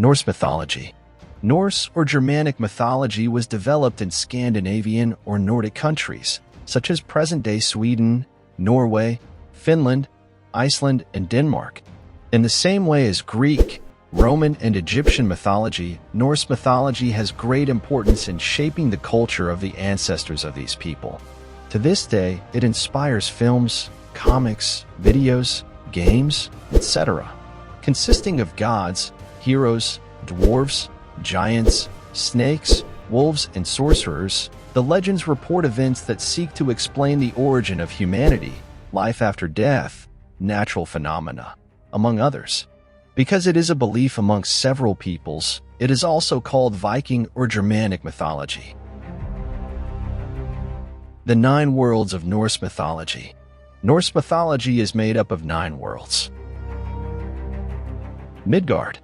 Norse mythology. Norse or Germanic mythology was developed in Scandinavian or Nordic countries, such as present-day Sweden, Norway, Finland, Iceland, and Denmark. In the same way as Greek, Roman, and Egyptian mythology, Norse mythology has great importance in shaping the culture of the ancestors of these people. To this day, it inspires films, comics, videos, games, etc., consisting of gods, heroes, dwarves, giants, snakes, wolves, and sorcerers. The legends report events that seek to explain the origin of humanity, life after death, natural phenomena, among others. Because it is a belief amongst several peoples, it is also called Viking or Germanic mythology. The 9 worlds of Norse mythology. Norse mythology is made up of 9 worlds. Midgard,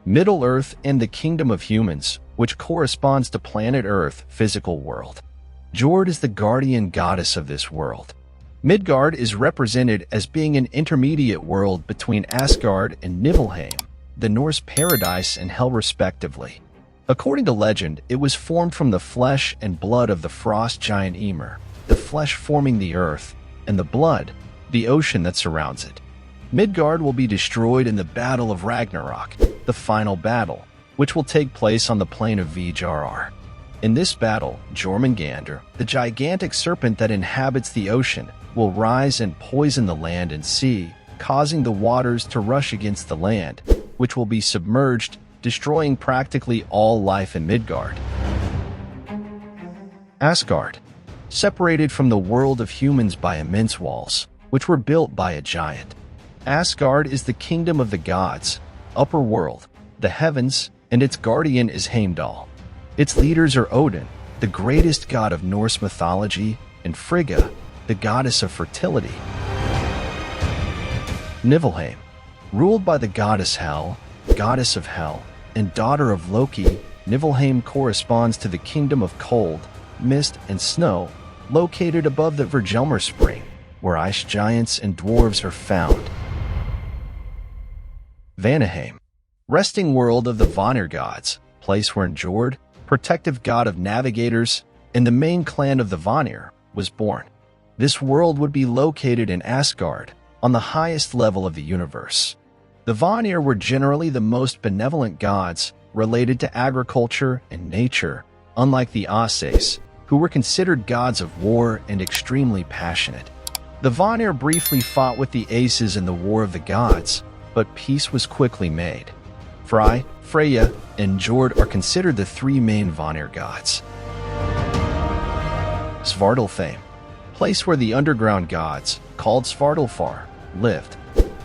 Middle Earth and the Kingdom of Humans, which corresponds to planet Earth, physical world. Jord is the guardian goddess of this world. Midgard is represented as being an intermediate world between Asgard and Niflheim, the Norse paradise and hell respectively. According to legend, it was formed from the flesh and blood of the frost giant Ymir, the flesh forming the earth, and the blood, the ocean that surrounds it. Midgard will be destroyed in the Battle of Ragnarok, the final battle, which will take place on the plain of Vigrar. In this battle, Jormungandr, the gigantic serpent that inhabits the ocean, will rise and poison the land and sea, causing the waters to rush against the land, which will be submerged, destroying practically all life in Midgard. Asgard, separated from the world of humans by immense walls, which were built by a giant. Asgard is the kingdom of the gods, upper world, the heavens, and its guardian is Heimdall. Its leaders are Odin, the greatest god of Norse mythology, and Frigga, the goddess of fertility. Niflheim, ruled by the goddess Hel, goddess of hell, and daughter of Loki. Niflheim corresponds to the kingdom of cold, mist, and snow, located above the Vergelmer Spring, where ice giants and dwarves are found. Vanaheim, resting world of the Vanir gods, place where Njord, protective god of navigators, and the main clan of the Vanir, was born. This world would be located in Asgard, on the highest level of the universe. The Vanir were generally the most benevolent gods related to agriculture and nature, unlike the Ases, who were considered gods of war and extremely passionate. The Vanir briefly fought with the Aces in the War of the Gods, but peace was quickly made. Freya, and Njord are considered the 3 main Vanir gods. Svartalfheim, place where the underground gods, called Svartalfar, lived.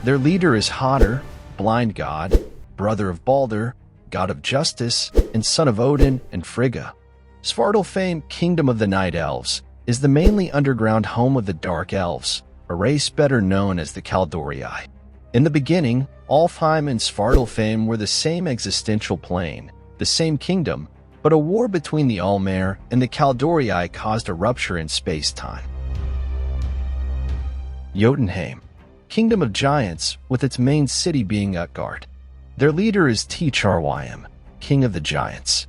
Their leader is Hodr, blind god, brother of Balder, god of justice, and son of Odin and Frigga. Svartalfheim, kingdom of the Night Elves, is the mainly underground home of the Dark Elves, a race better known as the Kaldorii. In the beginning, Alfheim and Svartalfheim were the same existential plane, the same kingdom, but a war between the Almer and the Kaldorii caused a rupture in space-time. Jotunheim, kingdom of giants, with its main city being Utgard. Their leader is Ticharwayim, king of the giants.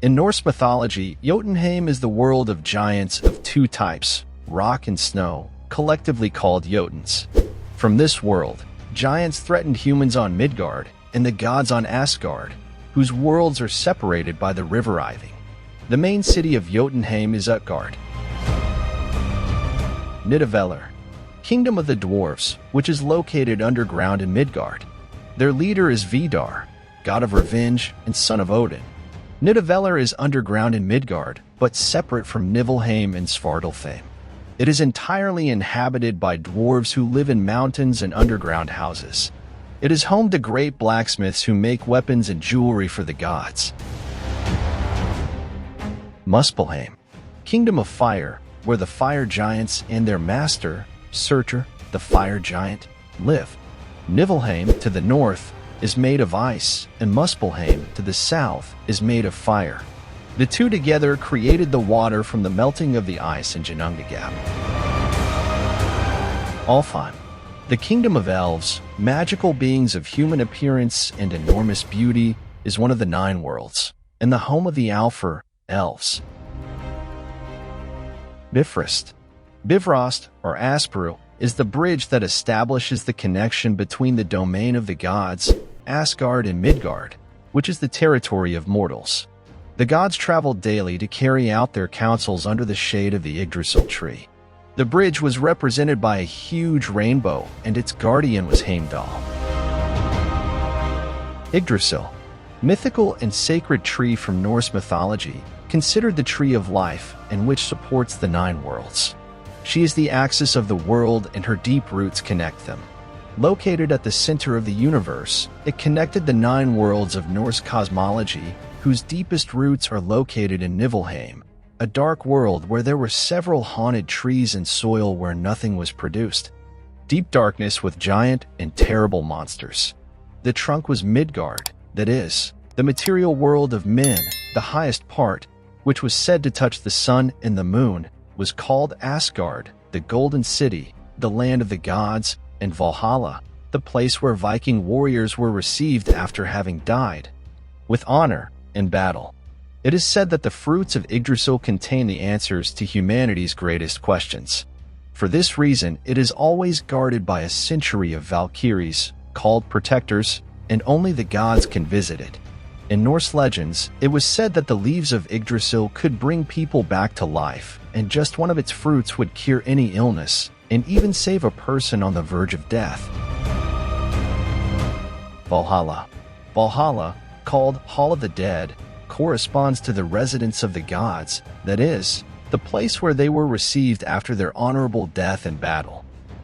In Norse mythology, Jotunheim is the world of giants of 2 types, rock and snow, collectively called Jotuns. From this world, giants threatened humans on Midgard and the gods on Asgard, whose worlds are separated by the river Iving. The main city of Jotunheim is Utgard. Nidavellir, kingdom of the dwarves, which is located underground in Midgard. Their leader is Vidar, god of revenge and son of Odin. Nidavellir is underground in Midgard, but separate from Niflheim and Svartalfheim. It is entirely inhabited by dwarves who live in mountains and underground houses. It is home to great blacksmiths who make weapons and jewelry for the gods. Muspelheim, kingdom of fire, where the fire giants and their master, Surtur, the fire giant, live. Niflheim, to the north, is made of ice, and Muspelheim, to the south, is made of fire. The two together created the water from the melting of the ice in Ginnungagap. Alfheim, the kingdom of elves, magical beings of human appearance and enormous beauty, is one of the 9 worlds, and the home of the Alfar, elves. Bifrost. Bifrost, or Asperu, is the bridge that establishes the connection between the domain of the gods, Asgard, and Midgard, which is the territory of mortals. The gods traveled daily to carry out their counsels under the shade of the Yggdrasil tree. The bridge was represented by a huge rainbow, and its guardian was Heimdall. Yggdrasil, mythical and sacred tree from Norse mythology, considered the tree of life and which supports the 9 worlds. She is the axis of the world, and her deep roots connect them. Located at the center of the universe, it connected the 9 worlds of Norse cosmology, whose deepest roots are located in Niflheim, a dark world where there were several haunted trees and soil where nothing was produced. Deep darkness with giant and terrible monsters. The trunk was Midgard, that is, the material world of men. The highest part, which was said to touch the sun and the moon, was called Asgard, the Golden City, the land of the gods, and Valhalla, the place where Viking warriors were received after having died with honor in battle. It is said that the fruits of Yggdrasil contain the answers to humanity's greatest questions. For this reason, it is always guarded by a century of Valkyries, called protectors, and only the gods can visit it. In Norse legends, it was said that the leaves of Yggdrasil could bring people back to life, and just one of its fruits would cure any illness, and even save a person on the verge of death. Valhalla. Valhalla, called Hall of the Dead, corresponds to the residence of the gods, that is, the place where they were received after their honorable death in battle.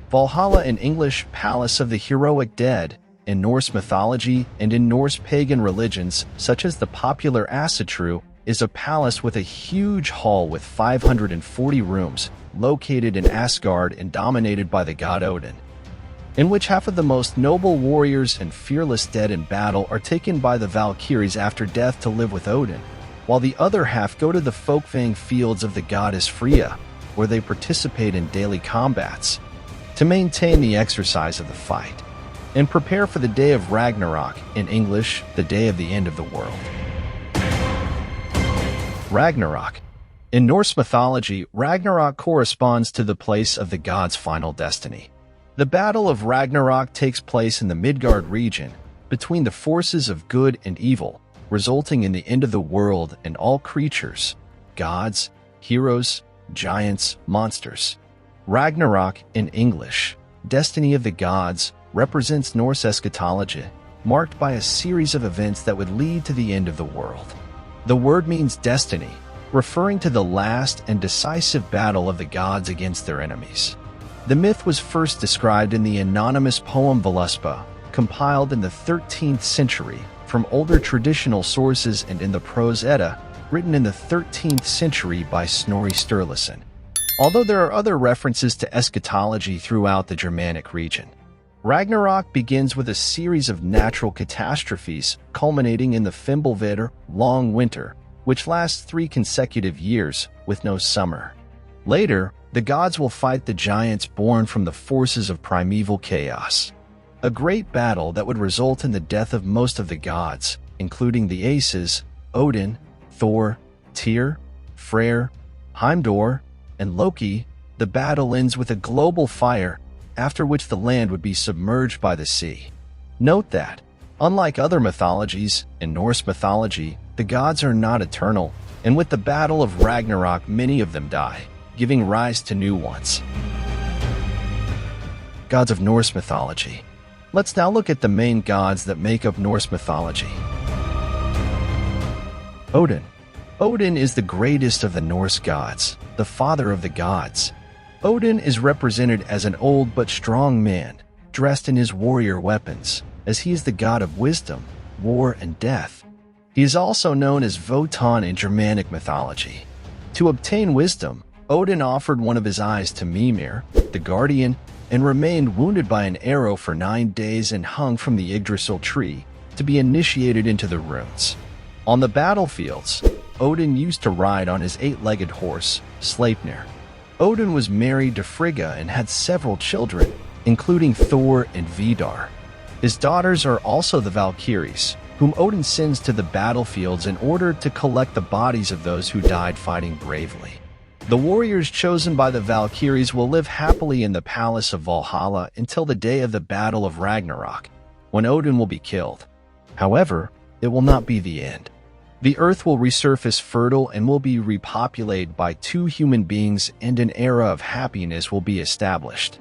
Valhalla in English, Palace of the Heroic Dead, in Norse mythology and in Norse pagan religions, such as the popular Asatru, is a palace with a huge hall with 540 rooms, located in Asgard and dominated by the god Odin, in which half of the most noble warriors and fearless dead in battle are taken by the Valkyries after death to live with Odin, while the other half go to the Folkvang fields of the goddess Freya, where they participate in daily combats to maintain the exercise of the fight and prepare for the day of Ragnarok, in English, the day of the end of the world. Ragnarok. In Norse mythology, Ragnarok corresponds to the place of the god's final destiny. The Battle of Ragnarok takes place in the Midgard region, between the forces of good and evil, resulting in the end of the world and all creatures, gods, heroes, giants, monsters. Ragnarok, in English, Destiny of the Gods, represents Norse eschatology, marked by a series of events that would lead to the end of the world. The word means destiny, referring to the last and decisive battle of the gods against their enemies. The myth was first described in the anonymous poem Völuspá, compiled in the 13th century from older traditional sources, and in the Prose Edda, written in the 13th century by Snorri Sturluson, although there are other references to eschatology throughout the Germanic region. Ragnarok begins with a series of natural catastrophes, culminating in the Fimbulvetr, long winter, which lasts 3 consecutive years, with no summer. Later, the gods will fight the giants born from the forces of primeval chaos. A great battle that would result in the death of most of the gods, including the Aces, Odin, Thor, Tyr, Freyr, Heimdall, and Loki. The battle ends with a global fire, after which the land would be submerged by the sea. Note that, unlike other mythologies, in Norse mythology, the gods are not eternal, and with the Battle of Ragnarok many of them die, giving rise to new ones. Gods of Norse mythology. Let's now look at the main gods that make up Norse mythology. Odin. Odin is the greatest of the Norse gods, the father of the gods. Odin is represented as an old but strong man, dressed in his warrior weapons, as he is the god of wisdom, war, and death. He is also known as Wotan in Germanic mythology. To obtain wisdom, Odin offered one of his eyes to Mimir, the guardian, and remained wounded by an arrow for 9 days and hung from the Yggdrasil tree to be initiated into the runes. On the battlefields, Odin used to ride on his 8-legged horse, Sleipnir. Odin was married to Frigga and had several children, including Thor and Vidar. His daughters are also the Valkyries, who whom Odin sends to the battlefields in order to collect the bodies of those who died fighting bravely. The warriors chosen by the Valkyries will live happily in the palace of Valhalla until the day of the Battle of Ragnarok, when Odin will be killed. However, it will not be the end. The earth will resurface fertile and will be repopulated by two human beings, and an era of happiness will be established.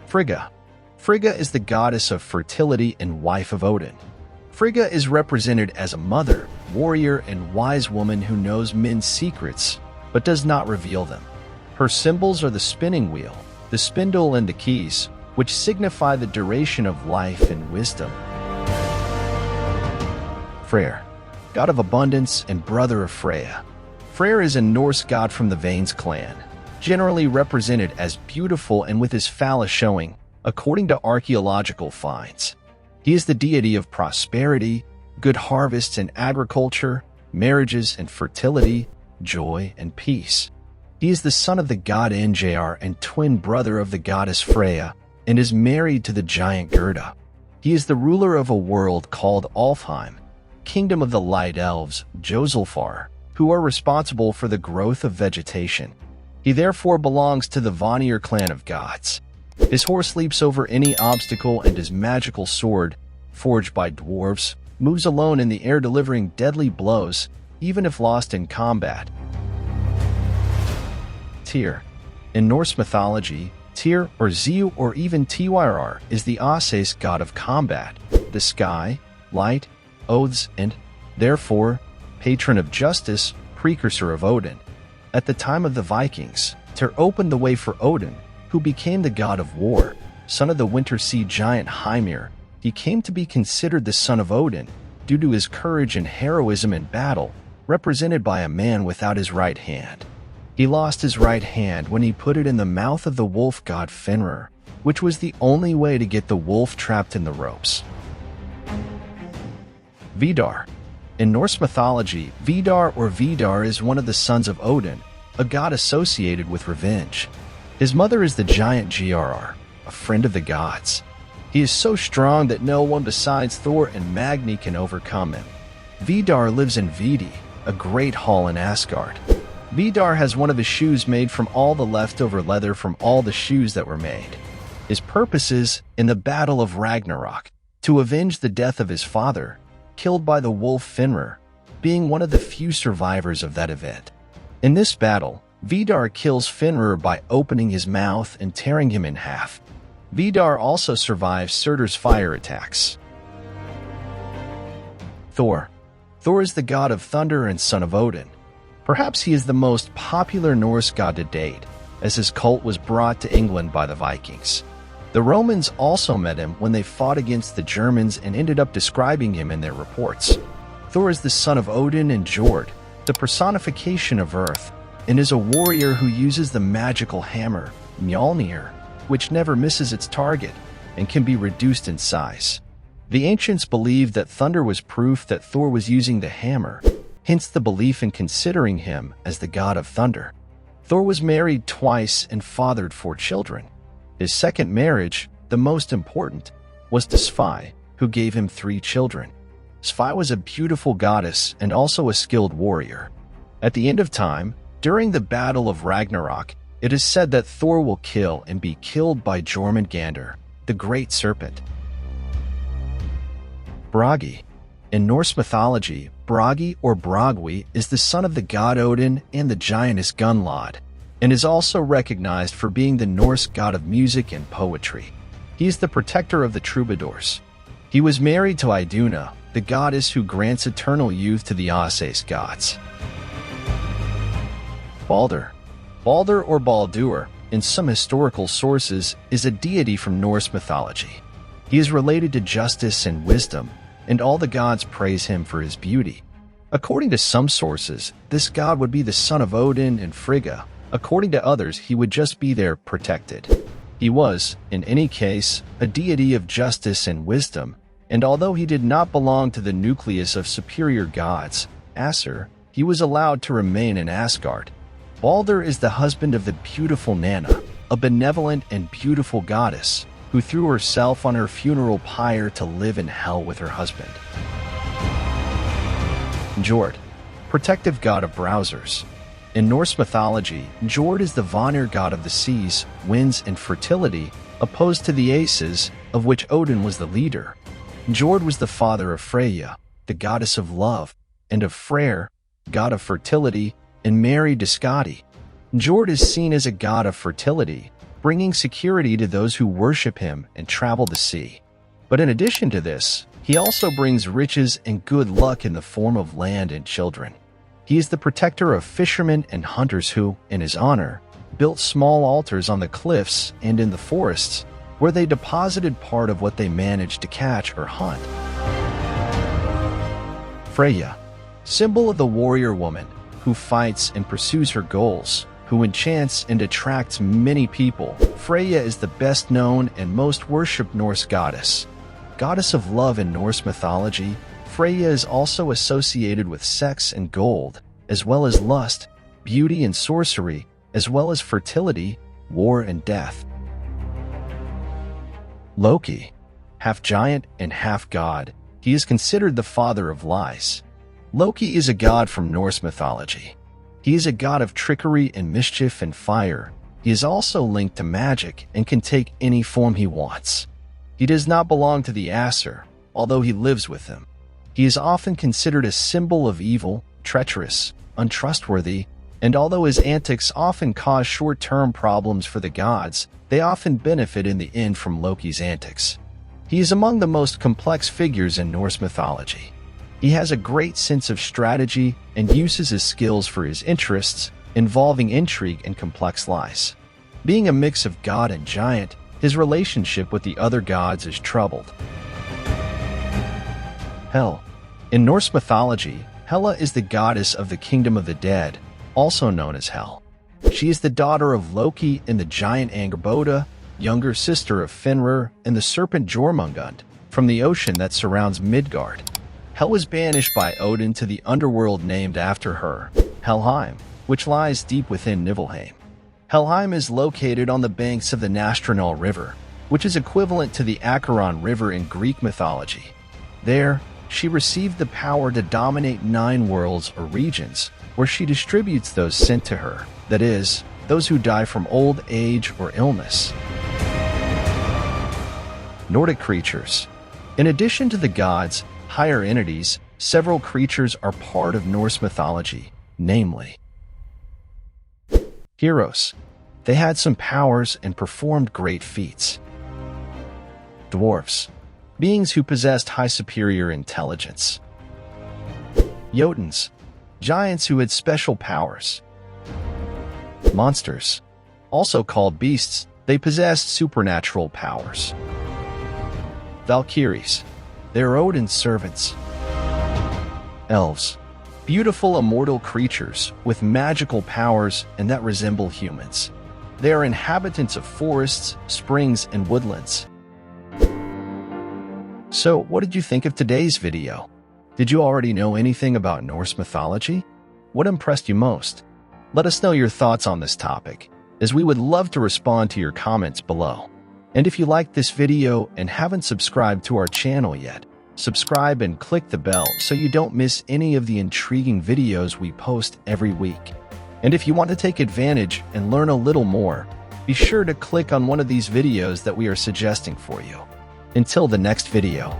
Frigga. Frigga is the goddess of fertility and wife of Odin. Frigga is represented as a mother, warrior, and wise woman who knows men's secrets, but does not reveal them. Her symbols are the spinning wheel, the spindle, and the keys, which signify the duration of life and wisdom. Freyr, god of abundance and brother of Freya. Freyr is a Norse god from the Vanes clan, generally represented as beautiful and with his phallus showing, according to archaeological finds. He is the deity of prosperity, good harvests and agriculture, marriages and fertility, joy and peace. He is the son of the god Njr and twin brother of the goddess Freya, and is married to the giant Gerda. He is the ruler of a world called Alfheim, kingdom of the light elves, Josulfar, who are responsible for the growth of vegetation. He therefore belongs to the Vanir clan of gods. His horse leaps over any obstacle, and his magical sword, forged by dwarves, moves alone in the air, delivering deadly blows, even if lost in combat. Tyr. In Norse mythology, Tyr or Zeus or even Tyr is the Ases god of combat, the sky, light, oaths, and, therefore, patron of justice, precursor of Odin. At the time of the Vikings, Tyr opened the way for Odin, who became the god of war, son of the winter sea giant Hymir. He came to be considered the son of Odin due to his courage and heroism in battle, represented by a man without his right hand. He lost his right hand when he put it in the mouth of the wolf god Fenrir, which was the only way to get the wolf trapped in the ropes. Vidar. In Norse mythology, Vidar or Vidar is one of the sons of Odin, a god associated with revenge. His mother is the giant Grr, a friend of the gods. He is so strong that no one besides Thor and Magni can overcome him. Vidar lives in Vidi, a great hall in Asgard. Vidar has one of his shoes made from all the leftover leather from all the shoes that were made. His purpose is, in the Battle of Ragnarok, to avenge the death of his father, killed by the wolf Fenrir, being one of the few survivors of that event. In this battle, Vidar kills Fenrir by opening his mouth and tearing him in half. Vidar also survives Surtur's fire attacks. Thor. Thor is the god of thunder and son of Odin. Perhaps he is the most popular Norse god to date, as his cult was brought to England by the Vikings. The Romans also met him when they fought against the Germans and ended up describing him in their reports. Thor is the son of Odin and Jord, the personification of earth, and is a warrior who uses the magical hammer, Mjolnir, which never misses its target and can be reduced in size. The ancients believed that thunder was proof that Thor was using the hammer, hence the belief in considering him as the god of thunder. Thor was married twice and fathered 4 children. His second marriage, the most important, was to Svi, who gave him 3 children. Svi was a beautiful goddess and also a skilled warrior. At the end of time, during the Battle of Ragnarok, it is said that Thor will kill and be killed by Jormungandr, the great serpent. Bragi. In Norse mythology, Bragi or Bragwi is the son of the god Odin and the giantess Gunnlod, and is also recognized for being the Norse god of music and poetry. He is the protector of the troubadours. He was married to Iduna, the goddess who grants eternal youth to the Ases gods. Baldur. Baldur or Baldur, in some historical sources, is a deity from Norse mythology. He is related to justice and wisdom, and all the gods praise him for his beauty. According to some sources, this god would be the son of Odin and Frigga. According to others, he would just be there protected. He was, in any case, a deity of justice and wisdom, and although he did not belong to the nucleus of superior gods, Aesir, he was allowed to remain in Asgard. Baldur is the husband of the beautiful Nanna, a benevolent and beautiful goddess, who threw herself on her funeral pyre to live in hell with her husband. Njord, protective god of browsers. In Norse mythology, Njord is the Vanir god of the seas, winds, and fertility, opposed to the Aces, of which Odin was the leader. Njord was the father of Freyja, the goddess of love, and of Freyr, god of fertility, and Mary de Skadi. Njord is seen as a god of fertility, bringing security to those who worship him and travel the sea. But in addition to this, he also brings riches and good luck in the form of land and children. He is the protector of fishermen and hunters who, in his honor, built small altars on the cliffs and in the forests, where they deposited part of what they managed to catch or hunt. Freyja, symbol of the warrior woman, who fights and pursues her goals, who enchants and attracts many people. Freyja is the best known and most worshipped Norse goddess. Goddess of love in Norse mythology, Freyja is also associated with sex and gold, as well as lust, beauty and sorcery, as well as fertility, war and death. Loki, half giant and half god, he is considered the father of lies. Loki is a god from Norse mythology. He is a god of trickery and mischief and fire. He is also linked to magic and can take any form he wants. He does not belong to the Aesir, although he lives with them. He is often considered a symbol of evil, treacherous, untrustworthy, and although his antics often cause short-term problems for the gods, they often benefit in the end from Loki's antics. He is among the most complex figures in Norse mythology. He has a great sense of strategy and uses his skills for his interests, involving intrigue and complex lies. Being a mix of god and giant, his relationship with the other gods is troubled. Hel. In Norse mythology, Hela is the goddess of the kingdom of the dead, also known as Hel. She is the daughter of Loki and the giant Angerboda, younger sister of Fenrir and the serpent Jormungand, from the ocean that surrounds Midgard. Hel was banished by Odin to the underworld named after her, Helheim, which lies deep within Niflheim. Helheim is located on the banks of the Nastranal River, which is equivalent to the Acheron River in Greek mythology. There, she received the power to dominate 9 worlds or regions, where she distributes those sent to her, that is, those who die from old age or illness. Nordic creatures. In addition to the gods, higher entities, several creatures are part of Norse mythology, namely heroes. They had some powers and performed great feats. Dwarves, beings who possessed high superior intelligence. Jotuns, giants who had special powers. Monsters, also called beasts, they possessed supernatural powers. Valkyries, they are Odin's servants. Elves, beautiful immortal creatures with magical powers and that resemble humans. They are inhabitants of forests, springs, and woodlands. So, what did you think of today's video? Did you already know anything about Norse mythology? What impressed you most? Let us know your thoughts on this topic, as we would love to respond to your comments below. And if you liked this video and haven't subscribed to our channel yet, subscribe and click the bell so you don't miss any of the intriguing videos we post every week. And if you want to take advantage and learn a little more, be sure to click on one of these videos that we are suggesting for you. Until the next video.